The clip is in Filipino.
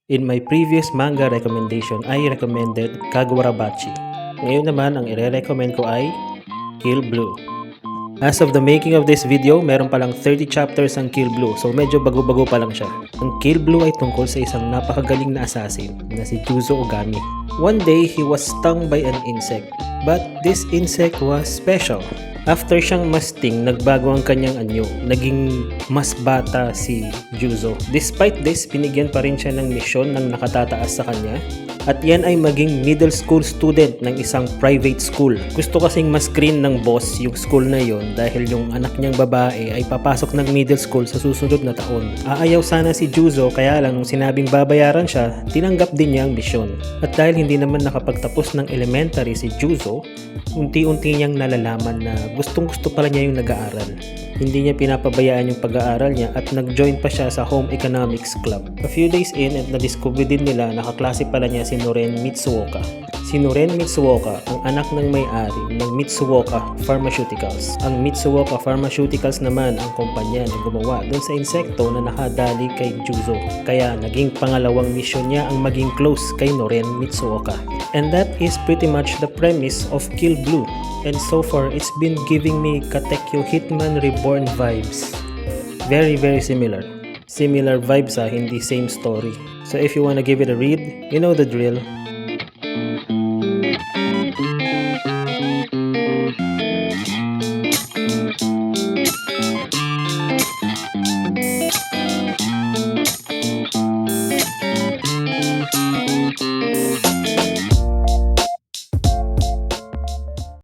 In my previous manga recommendation, I recommended Kagwarabachi. Ngayon naman, ang ire-recommend ko ay Kill Blue. As of the making of this video, meron palang 30 chapters ang Kill Blue, so medyo bago-bago pa lang siya. Ang Kill Blue ay tungkol sa isang napakagaling na assassin na si Juzo Ogami. One day, he was stung by an insect, but this insect was special. After siyang masting, nagbago ang kanyang anyo. Naging mas bata si Juzo. Despite this, binigyan pa rin siya ng misyon ng nakatataas sa kanya. At yan ay maging middle school student ng isang private school. Gusto kasing ma-screen ng boss yung school na yon dahil yung anak niyang babae ay papasok ng middle school sa susunod na taon. Aayaw sana si Juzo, kaya lang nung sinabing babayaran siya, tinanggap din niya ang misyon. At dahil hindi naman nakapagtapos ng elementary si Juzo, unti-unti niyang nalalaman na gustong-gusto pala niya yung nag-aaral. Hindi niya pinapabayaan yung pag-aaral niya at nag-join pa siya sa Home Economics Club. A few days in at na-discover din nila nakaklase pala niya si Noren Mitsuoka. Si Noren Mitsuoka ang anak ng may-ari ng Mitsuoka Pharmaceuticals. Ang Mitsuoka Pharmaceuticals naman ang kumpanya na gumawa dun sa insekto na nakadali kay Juzo. Kaya naging pangalawang misyon niya ang maging close kay Noren Mitsuoka. And that is pretty much the premise of Kill Blue. And so far, it's been giving me Katekyo Hitman Reborn vibes. Very similar. Similar vibes hindi same story. So if you wanna give it a read, you know the drill.